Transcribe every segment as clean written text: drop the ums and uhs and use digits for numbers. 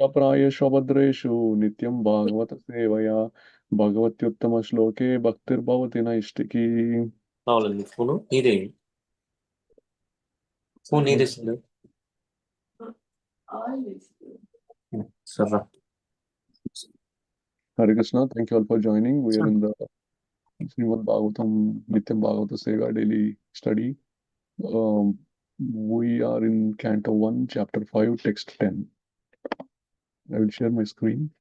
अप्रायेषु भद्रेषु नित्यं भागवत सेवया भगवत्युत्तमश्लोके भक्तिर्भवति नैष्टिकी. 나올랬네. 폰은? 이래. 폰 이랬어요. 서봐. Hare Krishna, thank you all for joining. We are in the Srimad Bhagavatam Nityam Bhagavata Seva daily study. We are in Canto 1, Chapter 5, Text 10. I will share my screen.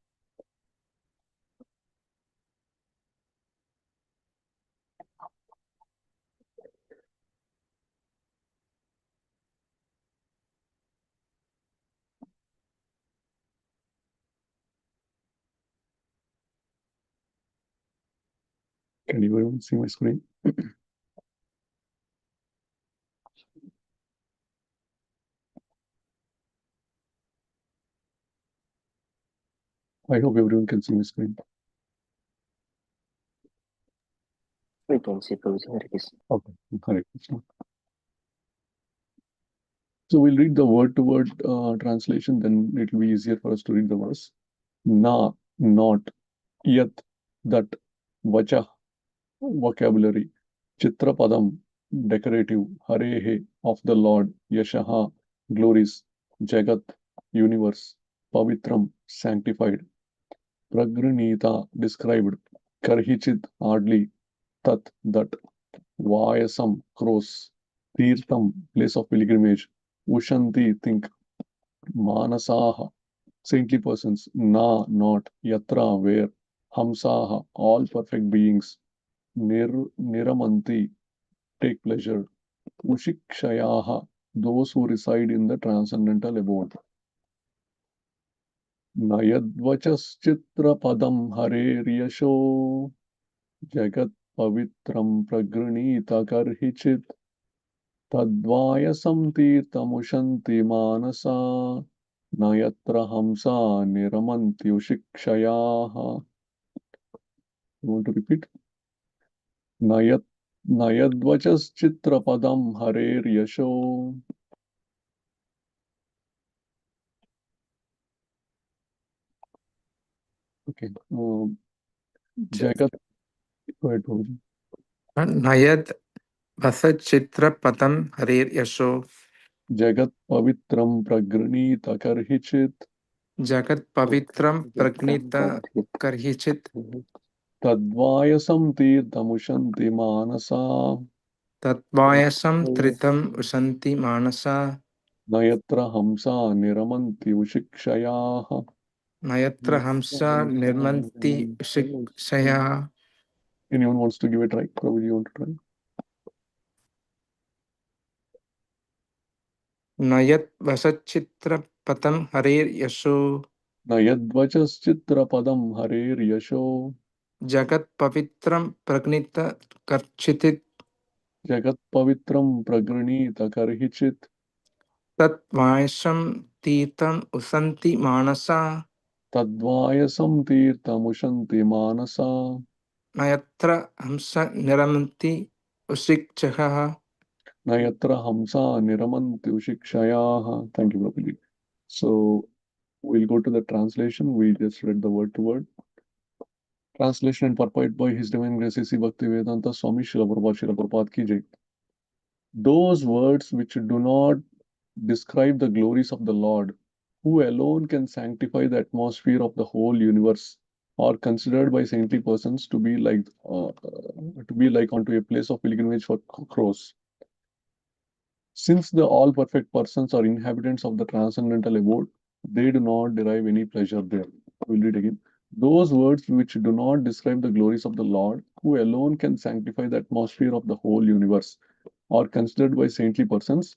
Can you everyone see my screen? I hope everyone can see my screen. We can see Prabhuji. Hare Krishna. Okay, Hare Krishna. So we'll read the word-to-word translation, then it will be easier for us to read the verse. Na, not, yat, that, vacha, vocabulary, chitrapadam, decorative, harehe, of the Lord, yashaha, glories, jagat, universe, pavitram, sanctified, pragranita, described, karhichit, hardly, tat, that, vayasam, cross, tirtham, place of pilgrimage, ushanti, think, manasaha, saintly persons, na, not, yatra, where, hamsaha, all perfect beings, niramanti, take pleasure, ushikshayaha, those who reside in the transcendental abode. Nayadvachas padam hareryasho, jagat pavitram pragranita karhichit, tadvayasam tirtamushanti manasa, nayatra hamsa niramanti ushikshayaha. You want to repeat? Nayadvachas padam hareryasho. Okay. Jagat, go ahead, Prabhuji. Nayad vasachitra padam harir yasho. Jagat pavitram pragranita karhichit. Jagat pavitram pragnita karhichit. Tadvayasam tirtamushanti manasa. Tatvayasam tritam usanti manasa. Nayatra hamsa niramanti ushikshayaha. Nayatra hamsa nirmanti ushikshaya. Anyone wants to give it a try? Prabhuji, you want to try? Nayat vasachitra padam harir yasho. Nayadvachas padam harer yasho. Jagat pavitram pragnita karchitit. Jagat pavitram pragranita karhichit. Tatvayasam tirtam usanti manasa. Tadvayasam tirtamushanti manasa. Nayatra hamsa niramanti ushikshaya. Nayatra hamsa niramanti ushikshayaha. Thank you, Prabhuji. So we'll go to the translation. We just read the word to word. Translation and purport by His Divine Grace A.C. Bhaktivedanta Swami Srila Prabhupada ki jai. Those words which do not describe the glories of the Lord, who alone can sanctify the atmosphere of the whole universe, are considered by saintly persons to be like unto a place of pilgrimage for crows. Since the all perfect persons are inhabitants of the transcendental abode, they do not derive any pleasure there. We'll read again. Those words which do not describe the glories of the Lord, who alone can sanctify the atmosphere of the whole universe, are considered by saintly persons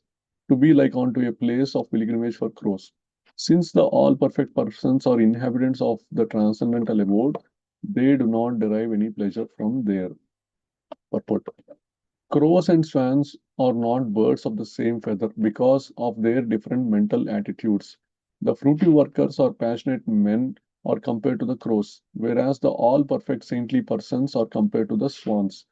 to be like unto a place of pilgrimage for crows. Since the all perfect persons are inhabitants of the transcendental abode, they do not derive any pleasure from there. Purport. Crows and swans are not birds of the same feather because of their different mental attitudes. The fruity workers or passionate men are compared to the crows, whereas the all perfect saintly persons are compared to the swans.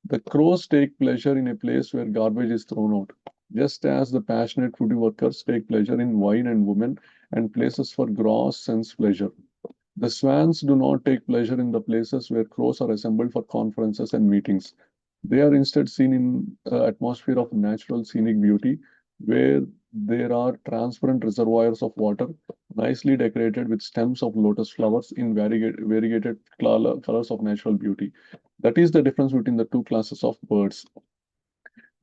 The crows take pleasure in a place where garbage is thrown out. just as the passionate foodie workers take pleasure in wine and women and places for gross sense pleasure. The swans do not take pleasure in the places where crows are assembled for conferences and meetings. They are instead seen in an atmosphere of natural scenic beauty, where there are transparent reservoirs of water, nicely decorated with stems of lotus flowers in variegated colors of natural beauty. That is the difference between the two classes of birds.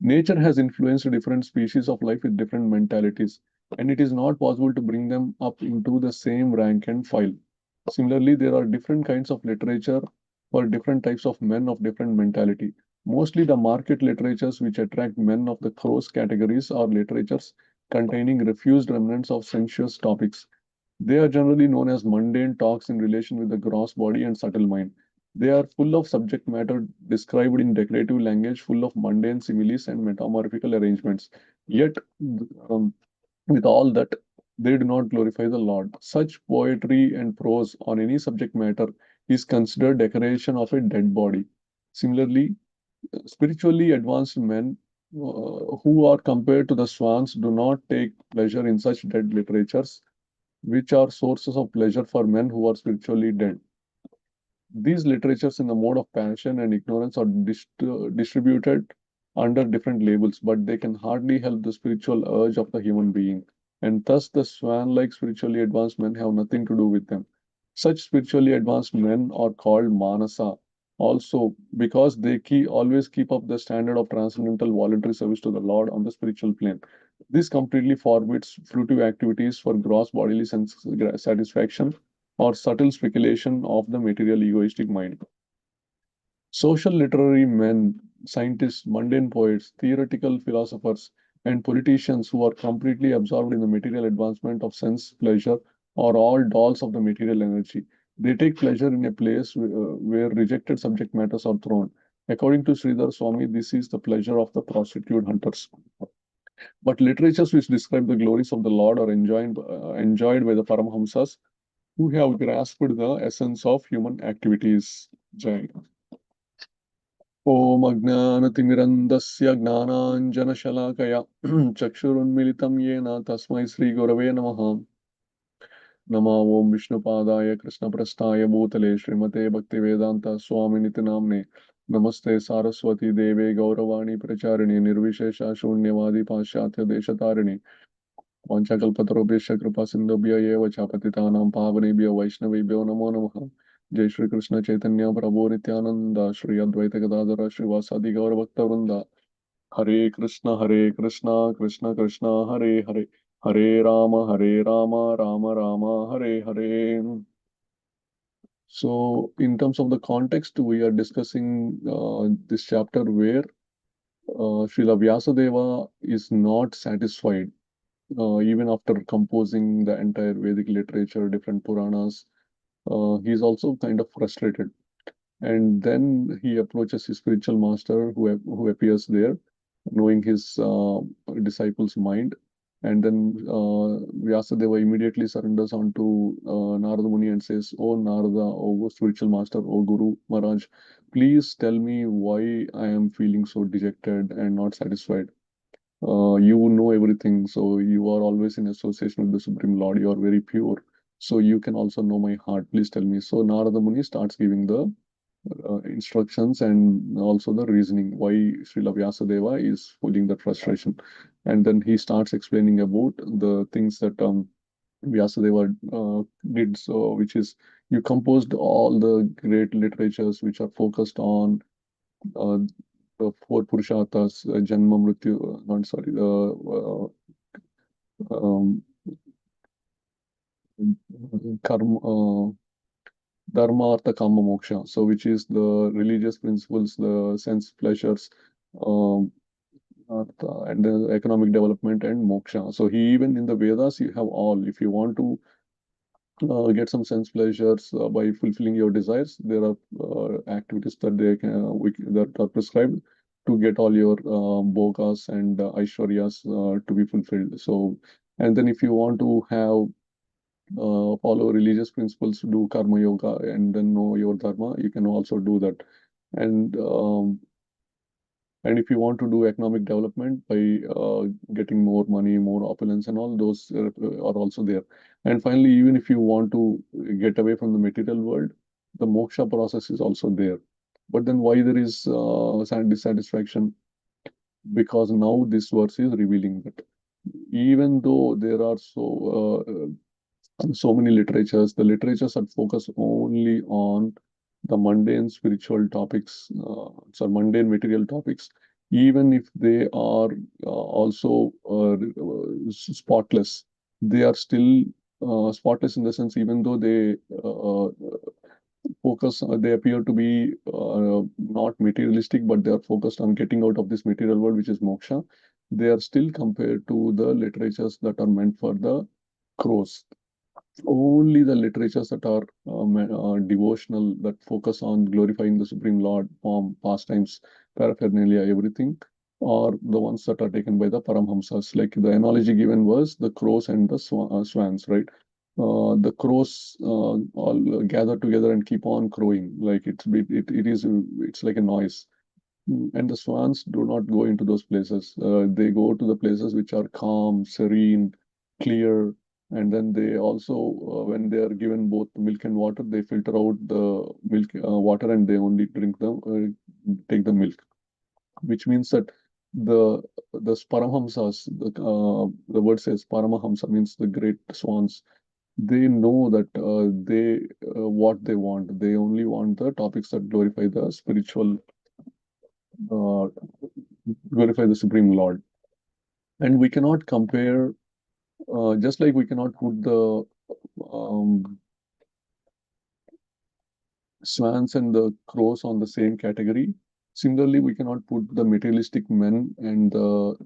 Nature has influenced different species of life with different mentalities, and it is not possible to bring them up into the same rank and file. Similarly, there are different kinds of literature for different types of men of different mentality. Mostly the market literatures which attract men of the cross categories are literatures containing refused remnants of sensuous topics. They are generally known as mundane talks in relation with the gross body and subtle mind. They are full of subject matter described in decorative language, full of mundane similes and metamorphical arrangements. Yet, um, with all that, they do not glorify the Lord. Such poetry and prose on any subject matter is considered decoration of a dead body. Similarly, spiritually advanced men who are compared to the swans do not take pleasure in such dead literatures, which are sources of pleasure for men who are spiritually dead. These literatures in the mode of passion and ignorance are distributed under different labels, but they can hardly help the spiritual urge of the human being, and thus the swan-like spiritually advanced men have nothing to do with them. Such spiritually advanced men are called manasa, also because they always keep up the standard of transcendental voluntary service to the Lord on the spiritual plane. This completely forbids fruitive activities for gross bodily satisfaction or subtle speculation of the material egoistic mind. Social literary men, scientists, mundane poets, theoretical philosophers, and politicians who are completely absorbed in the material advancement of sense pleasure are all dolls of the material energy. They take pleasure in a place where rejected subject matters are thrown. According to Sridhar Swami, this is the pleasure of the prostitute hunters. But literatures which describe the glories of the Lord are enjoyed by the Paramhamsas who have grasped the essence of human activities. Jai. ॐ अज्ञानतिमिरन्दस्य ज्ञानाञ्जनशलाकया चक्षुरुन्मिलितं येन तस्मै श्रीगुरवे नमः नमो ॐ विष्णुपादाय कृष्णप्रस्थाय भूतले श्रीमते भक्तिवेदान्त स्वामिनिति नाम्ने नमस्ते सारस्वती देवे गौरवाणी प्रचारिणे निर्विशेष शून्यवादी पाश्चात्य देशतारिणे वाञ्छाकल्पतरुभ्यश्च कृपा सिन्धुभ्य एव च पतितानां पावनेभ्यो वैष्णवेभ्यो नमो नमः जय श्री कृष्ण चैतन्य प्रभु नित्यानंद श्री अद्वैत गदाधर श्रीवासादि गौर भक्त वृंदा हरे Krishna Krishna Krishna Hare Hare Hare Ram Ram Ram Hare Hare. So in terms of the context, we are discussing this chapter where Srila Vyasadeva is not satisfied even after composing the entire Vedic literature, different Puranas. He is also kind of frustrated, and then he approaches his spiritual master who appears there, knowing his disciples' mind. And then Vyasadeva immediately surrenders onto Narada Muni and says, "Oh Narada, oh spiritual master, oh Guru Maharaj, please tell me why I am feeling so dejected and not satisfied. You know everything, so you are always in association with the Supreme Lord. You are very pure, so you can also know my heart. Please tell me." So Narada Muni starts giving the instructions and also the reasoning why Srila Vyasadeva is feeling that frustration. And then he starts explaining about the things that Vyasadeva did, so which is you composed all the great literatures which are focused on uh, the four Purusharthas, Janma, Mrityu, not sorry, um, Karma, Dharma, Artha, Kama, Moksha. So, which is the religious principles, the sense pleasures, um, and the economic development and moksha. So, he even in the Vedas, you have all. If you want to get some sense pleasures by fulfilling your desires, there are activities that that are prescribed to get all your bhogas and aishwaryas to be fulfilled. So, and then if you want to have follow religious principles, do karma yoga, and then know your dharma, you can also do that. And And if you want to do economic development by getting more money, more opulence, and all those are also there. And finally, even if you want to get away from the material world, the moksha process is also there. But then why there is dissatisfaction? Because now this verse is revealing that even though there are so many literatures, the literatures that focus only on the mundane spiritual topics, so mundane material topics, even if they are also spotless, they are still spotless in the sense, even though they they appear to be not materialistic, but they are focused on getting out of this material world, which is moksha. They are still compared to the literatures that are meant for the crows. Only the literatures that are devotional, that focus on glorifying the Supreme Lord, form, pastimes, paraphernalia, everything, are the ones that are taken by the Paramhamsas. Like the analogy given was the crows and the swans, right? The crows all gather together and keep on crowing, like it's like a noise. And the swans do not go into those places. They go to the places which are calm, serene, clear, and then they also, when they are given both milk and water, they filter out the milk, water, and they only take the milk. Which means that the Paramhamsas, the word says Paramahamsa means the great swans. They know that they what they want. They only want the topics that glorify the spiritual, uh, glorify the Supreme Lord. And we cannot compare, just like we cannot put the swans and the crows on the same category. Similarly, we cannot put the materialistic men and the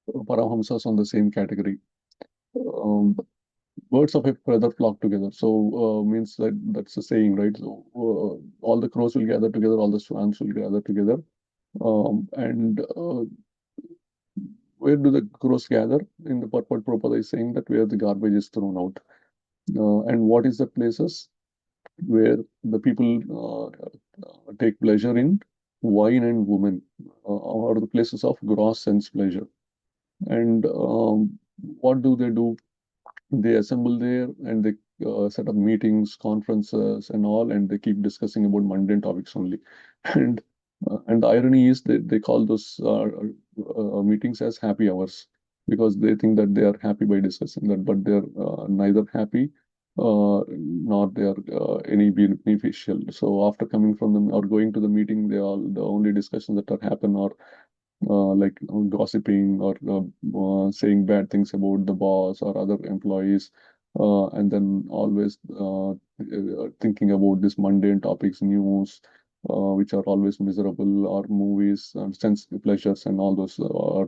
Parahamsas on the same category. Birds of a feather flock together. So means that that's a saying, right? So all the crows will gather together, all the swans will gather together. And where do the crows gather? In the purport Prabhupada is saying that where the garbage is thrown out. And what is the places where the people take pleasure in wine and women, or the places of gross sense pleasure. And what do? They assemble there and they set up meetings, conferences, and all, and they keep discussing about mundane topics only. And the irony is that they call those meetings as happy hours, because they think that they are happy by discussing that, but they're neither happy nor they are any beneficial. So after coming from them or going to the meeting, the only discussions that are happen are like gossiping or saying bad things about the boss or other employees, and then always thinking about these mundane topics, news, which are always miserable, or movies and sense pleasures, and all those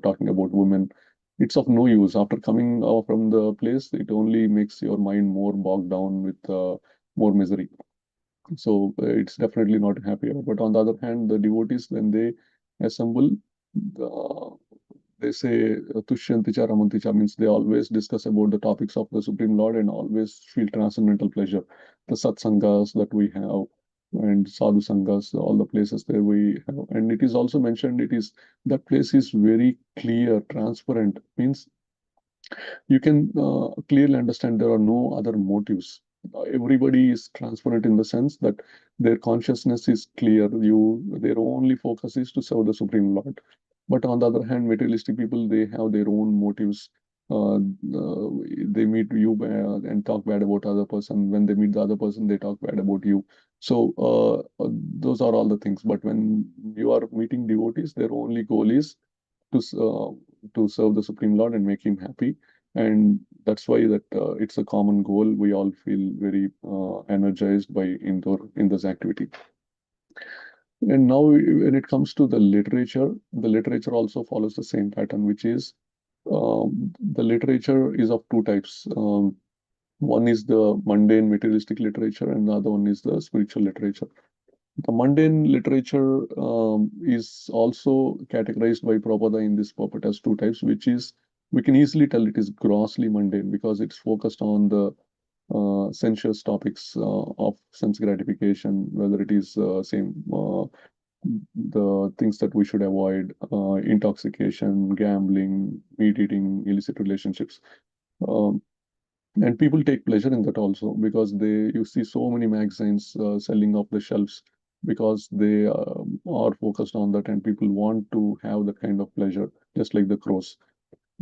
talking about women. It's of no use. After coming from the place, it only makes your mind more bogged down with more misery. So it's definitely not happier. But on the other hand, the devotees, when they assemble, they say Tushyanticha Ramanticha, means they always discuss about the topics of the Supreme Lord and always feel transcendental pleasure. The satsangas that we have and sadhu sangas, all the places there we have. And it is also mentioned, that place is very clear, transparent, means you can clearly understand there are no other motives. Everybody is transparent in the sense that their consciousness is clear. Their only focus is to serve the Supreme Lord. But on the other hand, materialistic people, they have their own motives. They meet you and talk bad about other person. When they meet the other person, they talk bad about you. So those are all the things. But when you are meeting devotees, their only goal is to serve the Supreme Lord and make him happy. And that's why that it's a common goal. We all feel very energized by in this activity. And now, when it comes to the literature also follows the same pattern, which is the literature is of two types. One is the mundane materialistic literature, and the other one is the spiritual literature. The mundane literature is also categorized by Prabhupada in this purport as two types, which is, we can easily tell it is grossly mundane because it's focused on the sensuous topics of sense gratification, whether it is same the things that we should avoid, intoxication, gambling, meat eating, illicit relationships. Um, and people take pleasure in that also because you see so many magazines selling off the shelves because they are focused on that and people want to have that kind of pleasure, just like the crows.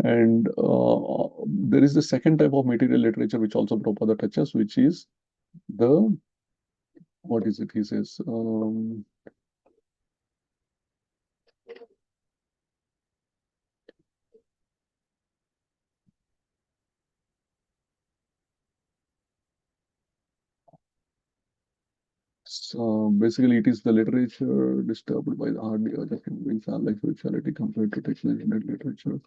And there is the second type of material literature which also Prabhupada touches, which is the, what is it he says? So basically, it is the literature disturbed by the hard urge of convinced like spirituality compared to technical literature.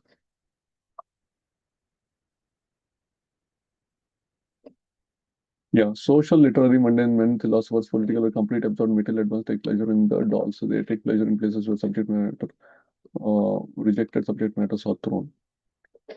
Yeah, social, literary, mundane men, philosophers, political, or complete absurd material advance take pleasure in the dolls. So they take pleasure in places where subject matter, rejected subject matters are thrown.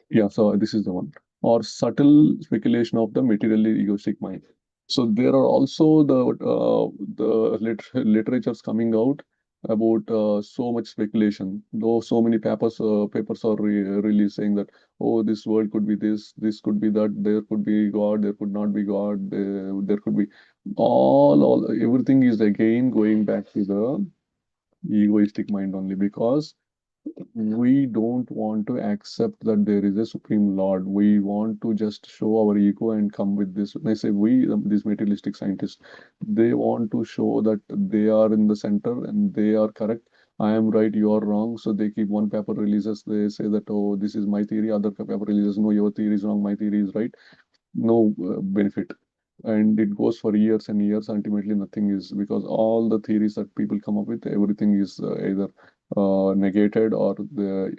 Yeah, so this is the one. Or subtle speculation of the materially egoistic mind. So there are also the literatures coming out about so much speculation. Though so many papers are releasing that, oh, this world could be this could be that, there could be God, there could not be God, there could be all everything is again going back to the egoistic mind only because we don't want to accept that there is a supreme lord. We want to just show our ego and come with this. When I say we, these materialistic scientists, they want to show that they are in the center and they are correct. I am right, you are wrong. So they keep one paper releases, they say that, oh, this is my theory, other paper releases, no, your theory is wrong, my theory is right. No benefit. And it goes for years and years. Ultimately, nothing is, because all the theories that people come up with, everything is either negated or they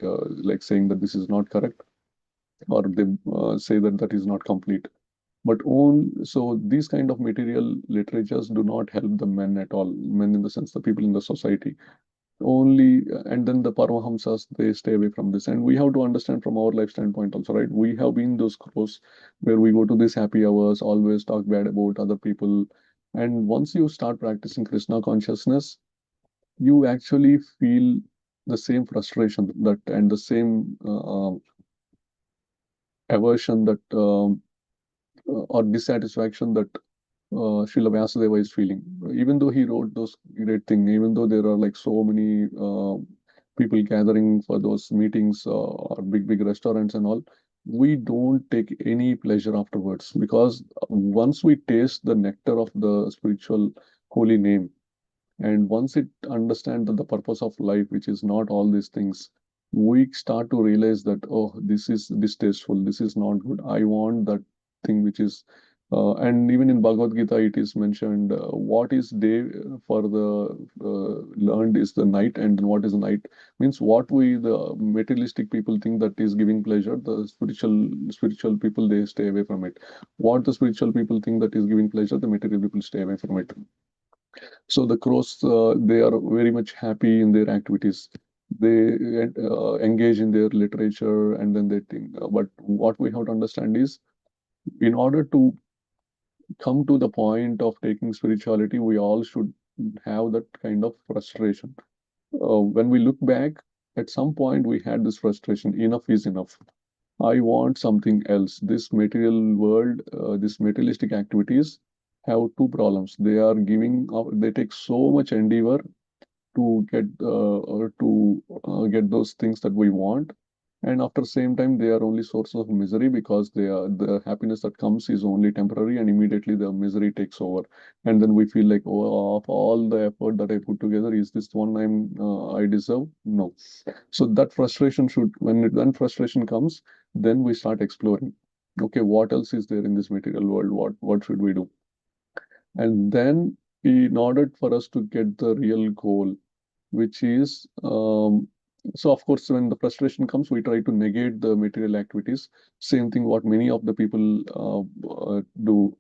like saying that this is not correct, or they say that that is not complete. But so these kind of material literatures do not help the men at all. Men in the sense the people in the society only. And then the Paramahamsas, they stay away from this. And we have to understand from our life standpoint also, right? We have been those crows where we go to these happy hours, always talk bad about other people. And once you start practicing Krishna consciousness, you actually feel the same frustration that and the same aversion that or dissatisfaction that Srila Vyasadeva is feeling. Even though he wrote those great things, even though there are like so many people gathering for those meetings or big restaurants and all, we don't take any pleasure afterwards because once we taste the nectar of the spiritual holy name, and once it understands that the purpose of life, which is not all these things, we start to realize that, oh, this is distasteful, this is not good. I want that thing which is, and even in Bhagavad Gita, it is mentioned what is day for the learned is the night, and then what is night means what we, the materialistic people, think that is giving pleasure. The spiritual people, they stay away from it. What the spiritual people think that is giving pleasure, the material people stay away from it. So the crows, they are very much happy in their activities. They engage in their literature and then they think. But what we have to understand is, in order to come to the point of taking spirituality, we all should have that kind of frustration. When we look back, at some point we had this frustration. Enough is enough. I want something else. This material world, this materialistic activities have two problems. They are giving, they take so much endeavor to get or to get those things that we want, and after same time they are only source of misery because they are, the happiness that comes is only temporary and immediately the misery takes over, and then we feel like, oh, of all the effort that I put together, is this one I deserve? No. So that frustration should, when frustration comes, then we start exploring, okay, what else is there in this material world, what should we do? And then, in order for us to get the real goal, which is, so of course, when the frustration comes, we try to negate the material activities. Same thing what many of the people do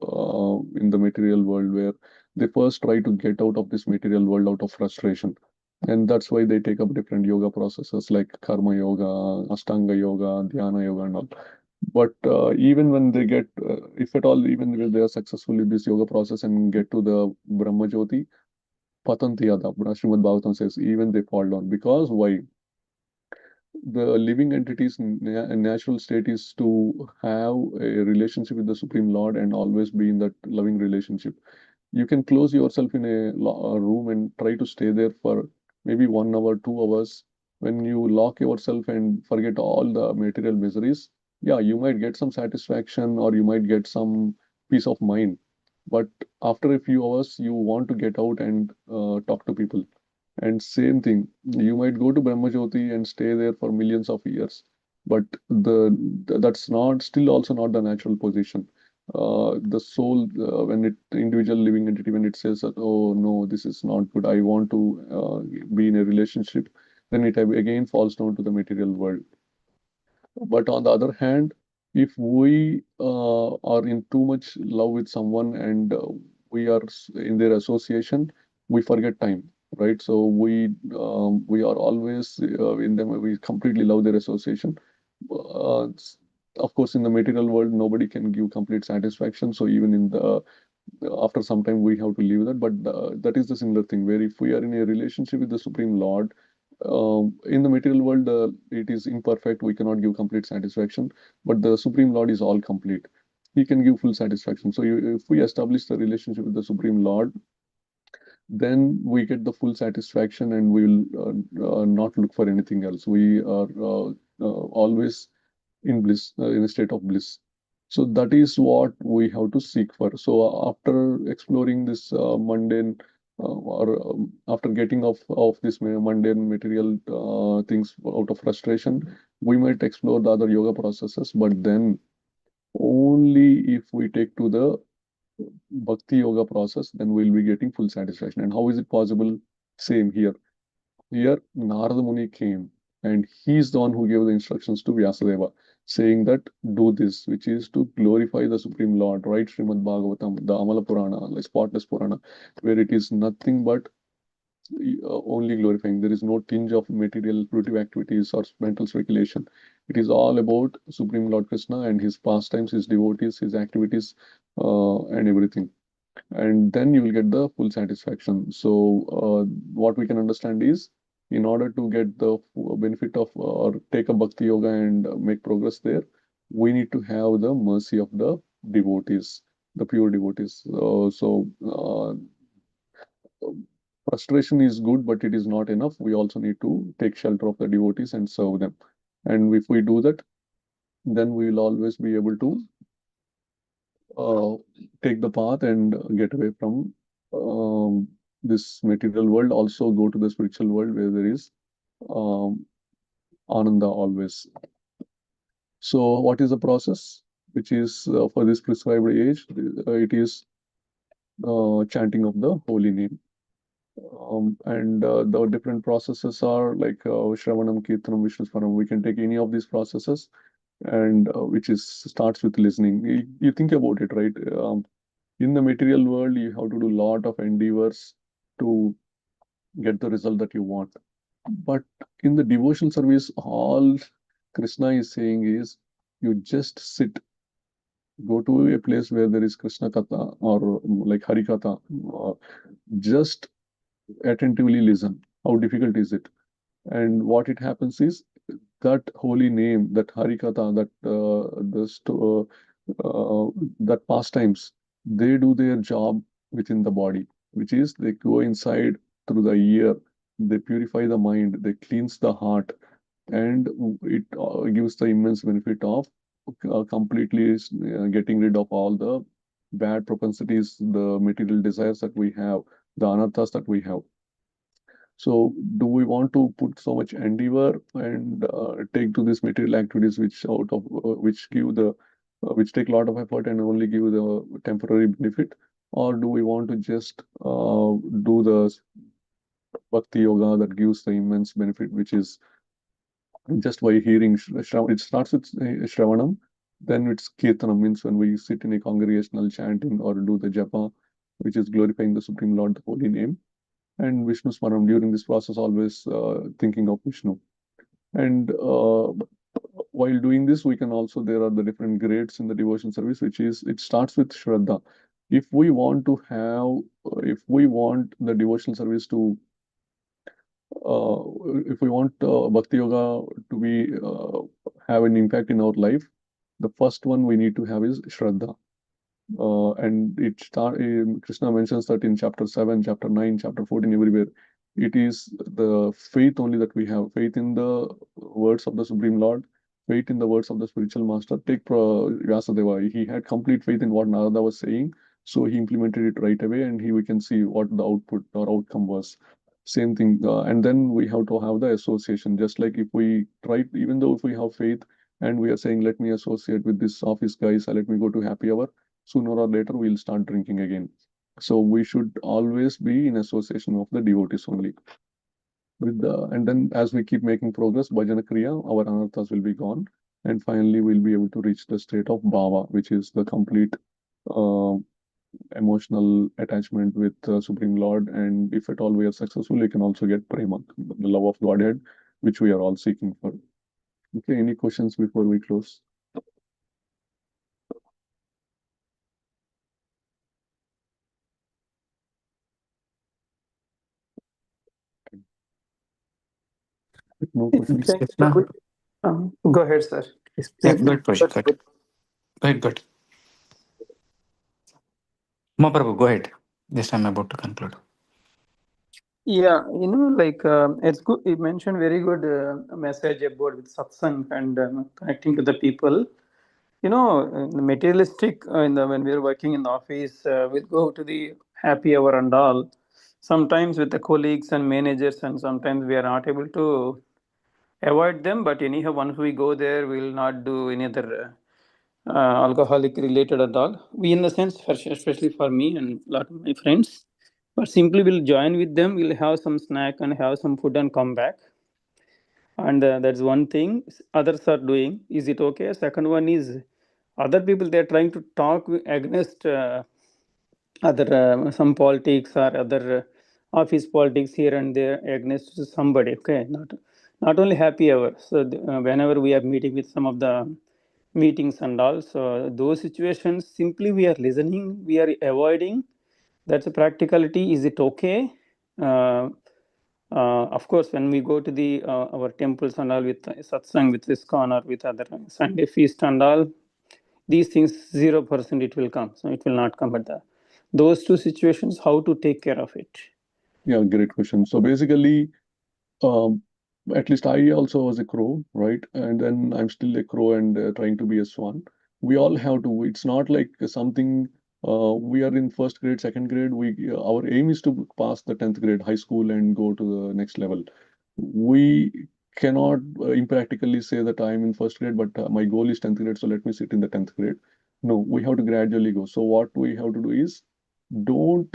in the material world, where they first try to get out of this material world out of frustration. And that's why they take up different yoga processes like karma yoga, ashtanga yoga, dhyana yoga, and all. But even when they get, if at all, even if they are successful in this yoga process and get to the Brahma Jyoti, patanti yada. Srimad Bhagavatam says, even they fall down. Because why? The living entity's natural state is to have a relationship with the Supreme Lord and always be in that loving relationship. You can close yourself in a room and try to stay there for maybe 1 hour, 2 hours. When you lock yourself and forget all the material miseries, yeah, you might get some satisfaction or you might get some peace of mind. But after a few hours, you want to get out and talk to people. And same thing, you might go to Brahmajyoti and stay there for millions of years, but that's not still also not the natural position. The soul, when it individual living entity, when it says that, oh no, this is not good, I want to be in a relationship, then it again falls down to the material world. But on the other hand, if we are in too much love with someone and we are in their association, we forget time, right? So we are always in them. We completely love their association. Of course, in the material world, nobody can give complete satisfaction. So even in the after some time, we have to leave that. But that is the similar thing where if we are in a relationship with the Supreme Lord, in the material world, it is imperfect. We cannot give complete satisfaction, but the Supreme Lord is all complete. He can give full satisfaction. So, if we establish the relationship with the Supreme Lord, then we get the full satisfaction and we will not look for anything else. We are always in bliss, in a state of bliss. So that is what we have to seek for. So after exploring this mundane, or after getting of this mundane material things out of frustration, we might explore the other yoga processes. But then only if we take to the bhakti yoga process, then we'll be getting full satisfaction. And how is it possible? Same here. Here, Narada Muni came, and he's the one who gave the instructions to Vyasadeva, saying that do this, which is to glorify the Supreme Lord, right? Srimad Bhagavatam, the Amala Purana, like spotless Purana, where it is nothing but only glorifying. There is no tinge of material fruitive activities or mental speculation. It is all about Supreme Lord Krishna and his pastimes, his devotees, his activities, and everything. And then you will get the full satisfaction. So what we can understand is, in order to get the benefit of or take a bhakti yoga and make progress there, we need to have the mercy of the devotees, the pure devotees. Frustration is good, but it is not enough. We also need to take shelter of the devotees and serve them. And if we do that, then we will always be able to uh, take the path and get away from this material world. Also go to the spiritual world where there is um, ananda always. So what is the process which is for this prescribed age? It is chanting of the holy name. And the different processes are like Shravanam, Kirtanam, Vishnu Smaranam. We can take any of these processes, and which is starts with listening. You think about it, right? In the material world, you have to do a lot of endeavors to get the result that you want. But in the devotional service, all Krishna is saying is you just sit, go to a place where there is Krishna Katha or like Hari Katha, just attentively listen. How difficult is it? And what it happens is that holy name, that Hari Katha, that pastimes, they do their job within the body, which is they go inside through the ear, they purify the mind, they cleanse the heart, and it gives the immense benefit of completely getting rid of all the bad propensities, the material desires that we have, the anarthas that we have. So, do we want to put so much endeavor and take to these material activities which take a lot of effort and only give the temporary benefit, or do we want to just do the bhakti yoga that gives the immense benefit, which is just by hearing it starts with Shravanam, then it's Kirtanam, means when we sit in a congregational chanting or do the japa, which is glorifying the Supreme Lord, the holy name, and Vishnu Smaram during this process, always thinking of Vishnu. And while doing this, we can also, there are the different grades in the devotion service, which is, it starts with Shraddha. if we want to have, if we want the devotional service to, if we want Bhakti Yoga to be have an impact in our life, the first one we need to have is Shraddha. And Krishna mentions that in chapter 7, chapter 9, chapter 14, everywhere. It is the faith only that we have, faith in the words of the Supreme Lord, faith in the words of the spiritual master. Take Vyasadeva. He had complete faith in what Narada was saying, so he implemented it right away, and we can see what the output or outcome was. Same thing. And then we have to have the association. Just like if we try, even though if we have faith and we are saying, let me associate with this office guys, or let me go to happy hour, sooner or later we'll start drinking again. So we should always be in association of the devotees only. And then as we keep making progress, bhajana kriya, our anarthas will be gone, and finally we'll be able to reach the state of bhava, which is the complete uh, emotional attachment with Supreme Lord. And if at all we are successful, we can also get prema, the love of Godhead, which we are all seeking for. Okay, any questions before we close? If no questions, Okay. Krishna. Go ahead, sir. Please, Yeah, please. good, Prashant. Good. Go ahead, good. Mahaprabhu, go ahead. This I'm about to conclude. Yeah, like it's good. You mentioned very good message about with satsang and connecting to the people. The materialistic when we're working in the office, we'll go to the happy hour and all. Sometimes with the colleagues and managers, and sometimes we are not able to avoid them. But anyhow, once we go there, we will not do any other alcoholic related at all. We, in the sense, especially for me and a lot of my friends, but simply we'll join with them. We'll have some snack and have some food and come back. And that's one thing others are doing. Is it okay? Second one is other people, they're trying to talk against other some politics or other office politics here and there against somebody. Okay, not only happy hour. So whenever we are meeting with some of the meetings and all, so those situations simply we are listening, we are avoiding. That's a practicality. Is it okay? Of course, when we go to the our temples and all with satsang, with ISKCON or with other Sunday feast and all, these things 0% it will come. So it will not come at those two situations. How to take care of it? Yeah, great question. So basically, at least I also was a crow, right? And then I'm still a crow and trying to be a swan. We all have to. It's not like something. We are in first grade, second grade. Our aim is to pass the 10th grade high school and go to the next level. We cannot impractically say that I'm in first grade, but my goal is 10th grade, so let me sit in the 10th grade. No, we have to gradually go. So what we have to do is don't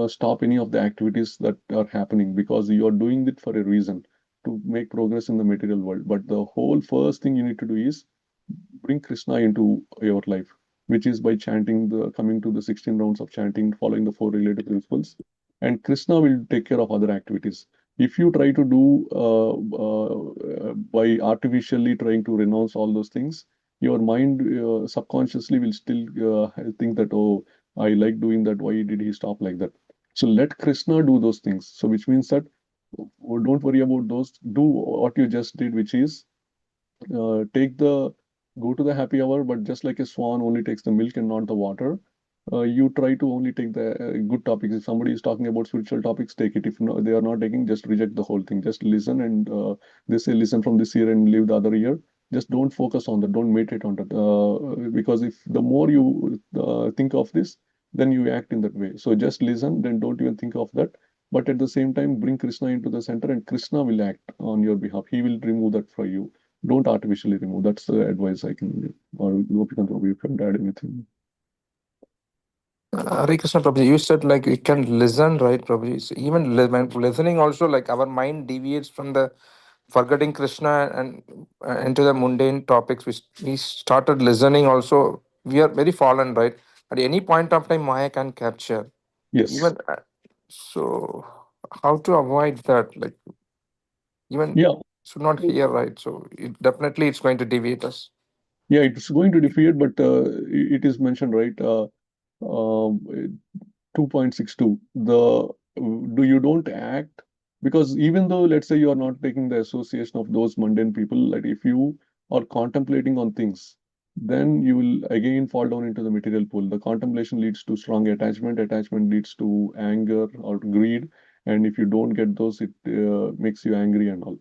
stop any of the activities that are happening, because you are doing it for a reason, to make progress in the material world. But the whole first thing you need to do is bring Krishna into your life, which is by coming to the 16 rounds of chanting, following the four related principles, and Krishna will take care of other activities. If you try to do by artificially trying to renounce all those things, your mind subconsciously will still think that, oh, I like doing that. Why did he stop like that? So let Krishna do those things. So which means that don't worry about those. Do what you just did, which is go to the happy hour, but just like a swan only takes the milk and not the water. You try to only take the good topics. If somebody is talking about spiritual topics, take it. If no, they are not taking, just reject the whole thing. Just listen, and they say listen from this ear and leave the other ear. Just don't focus on that. Don't meditate on that. Because if the more you think of this, then you act in that way. So just listen, then don't even think of that. But at the same time, bring Krishna into the center, and Krishna will act on your behalf. He will remove that for you. Don't artificially remove. That's the advice I can give. Or you can add anything. Hare Krishna, Prabhuji, you said like we can listen, right, Prabhuji? So even when listening also, like our mind deviates from the forgetting Krishna and into the mundane topics. We started listening also. We are very fallen, right? At any point of time, Maya can capture. Yes. Even so, how to avoid that? Like even Yeah. should not hear, right? So definitely it's going to deviate us. Yeah, it's going to defeat, but it is mentioned, right? 2.62, you don't act, because even though, let's say, you are not taking the association of those mundane people, like if you are contemplating on things, then you will again fall down into the material pool. The contemplation leads to strong attachment leads to anger or greed, and if you don't get those, it makes you angry and all.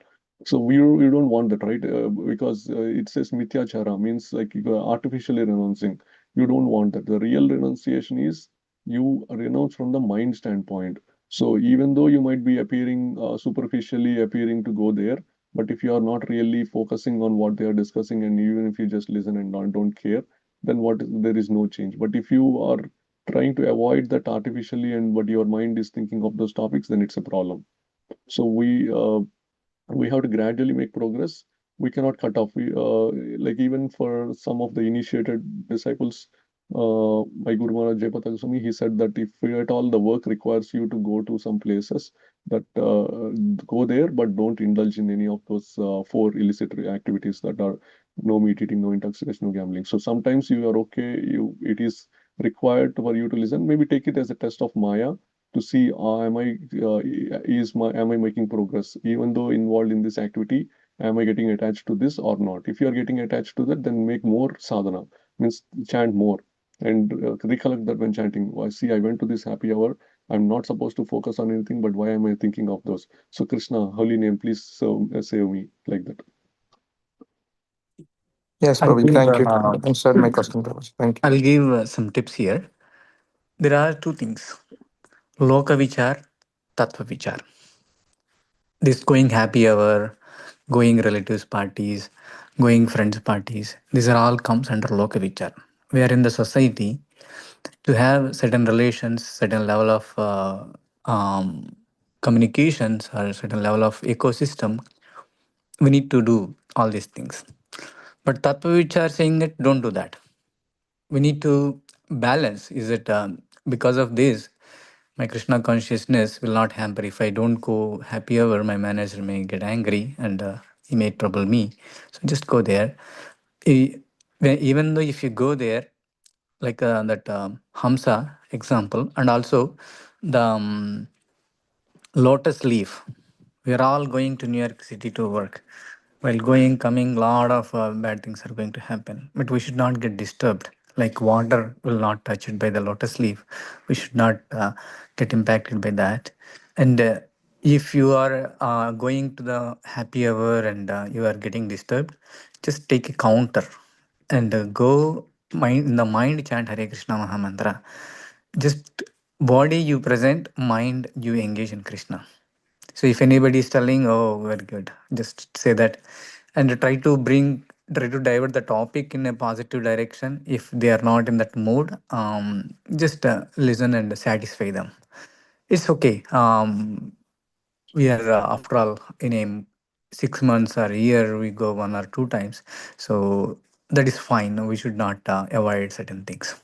So you don't want that, right? Because it says mithyachara, means like you are artificially renouncing. You don't want that. The real renunciation is you renounce from the mind standpoint. So even though you might be appearing superficially appearing to go there, but if you are not really focusing on what they are discussing, and even if you just listen and don't care, then there is no change. But if you are trying to avoid that artificially, and but your mind is thinking of those topics, then it's a problem. So we have to gradually make progress. We cannot cut off. Like even for some of the initiated disciples, by Guru Maharaj Jayapataka Goswami, he said that if at all the work requires you to go to some places, that go there, but don't indulge in any of those four illicit activities that are no meat eating, no intoxication, no gambling. So sometimes you are okay. It is required for you to listen. Maybe take it as a test of Maya to see, am I making progress, even though involved in this activity, am I getting attached to this or not? If you are getting attached to that, then make more sadhana, means chant more, and recollect that when chanting. I see, I went to this happy hour, I'm not supposed to focus on anything, but why am I thinking of those? So Krishna, holy name, please save me, like that. Yes, I'll Prabhu. give, Thank you. Answered my question, Prabhu. Thank you. I'll give some tips here. There are two things: Loka Vichar, Tattva Vichar. This going happy hour, going relatives parties, going friends parties. These are all comes under Loka Vichar. We are in the society to have certain relations, certain level of communications, or certain level of ecosystem. We need to do all these things. But Tattva Vichar saying that don't do that. We need to balance. Is it because of this my Krishna consciousness will not hamper? If I don't go happy hour, my manager may get angry and he may trouble me. So just go there. E- Even though if you go there, like that Hamsa example, and also the lotus leaf. We are all going to New York City to work. While going, coming, lot of bad things are going to happen. But we should not get disturbed. Like water will not touch it by the lotus leaf. We should not get impacted by that. And if you are going to the happy hour and you are getting disturbed, just take a counter and go mind in the mind chant Hare Krishna Mahamantra. Just body you present, mind you engage in Krishna. So if anybody is telling, oh, very good, just say that, and try to divert the topic in a positive direction. If they are not in that mood, just listen and satisfy them. It's okay. We are after all in a 6 months or a year we go one or two times, so that is fine. We should not avoid certain things.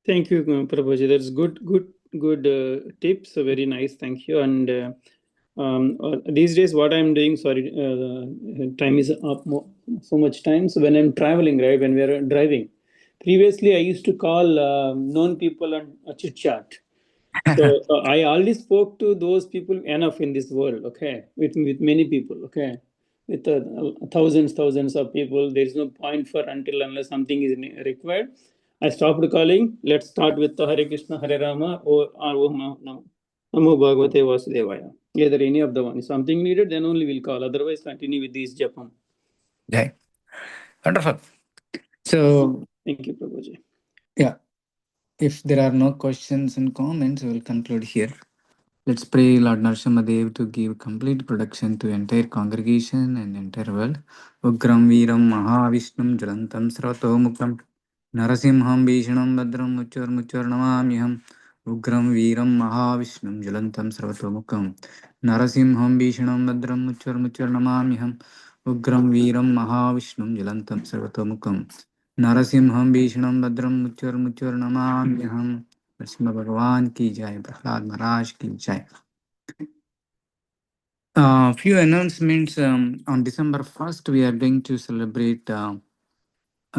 Thank you, Prabhuji. That's good tips. Very nice. Thank you. And these days, what I'm doing, sorry, time is up so much time. So when I'm traveling, right, when we are driving, previously I used to call known people and chit chat. So I already spoke to those people enough in this world, okay, with many people, okay, with thousands of people. There is no point for until unless something is required. I stopped calling. Let's start with the Hare Krishna, Hare Rama, or Namo Bhagavate Vasudevaya. Either any of the one. If something needed, then only we'll call. Otherwise, continue with these Japam. Yeah, wonderful. So Thank you, Prabhuji. yeah, if there are no questions and comments, we will conclude here. Let's pray Lord Narsimhadev to give complete protection to entire congregation and entire world. Ugram Veeram Mahavishnum Jalantam Sratomukam Narasimham Bhishanam Badram Muchur Namamyam. Ugram Veeram Mahavishnum Jalantam Sratomukam Narasimham Bhishanam Badram Muchur Namamyam. Ugram Veeram Mahavishnum Jalantam Sratomukam Narasimham Bhishanam Badram Muchur Namamyam. Narasimha भगवान की जय, प्रहलाद महाराज की जय. Few announcements. On December 1st, we are going to celebrate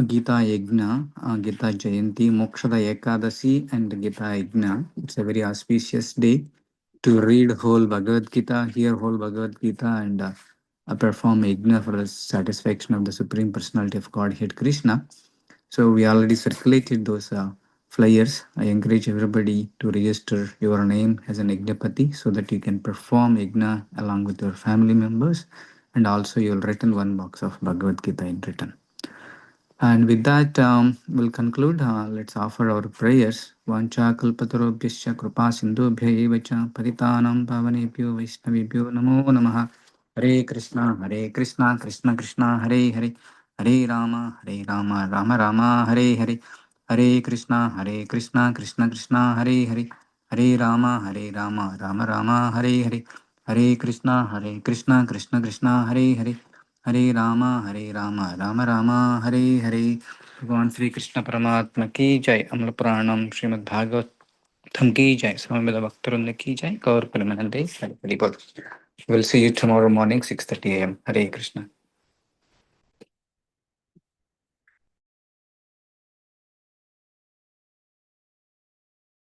Gita Yajna, Gita Jayanti, Mokshada Ekadasi, and Gita Yajna. It's a very auspicious day to read whole Bhagavad Gita, hear whole Bhagavad Gita, and perform yajna for the satisfaction of the Supreme Personality of Godhead Krishna. So we already circulated those flyers. I encourage everybody to register your name as an Yajnapati so that you can perform yajna along with your family members, and also you'll return one box of Bhagavad Gita in return. And with that, we'll conclude. Let's offer our prayers. Vancha kalpatarobhyasya kripa sindhubhya eva cha patitanam pavanebhyo vaishnavibhyo namo namaha. Hare Krishna, Krishna Krishna, Hare Hare, Hare Rama, Rama Rama, Hare Hare, Hare Krishna, Krishna Krishna, Hare Hare, Hare Rama, Rama Rama, Hare Hare, Hare Krishna, Krishna Krishna, Hare Hare, Hare Rama, Rama Rama, Hare Hare. भगवान श्री कृष्ण परमात्मा की जय। अमल पुराणम श्रीमद् भागवतम की जय। समवेत भक्तवृंद की जय। गौर प्रेमानंदे हरि हरि बोल। We'll see you tomorrow morning 6:30 a.m. Hare Krishna.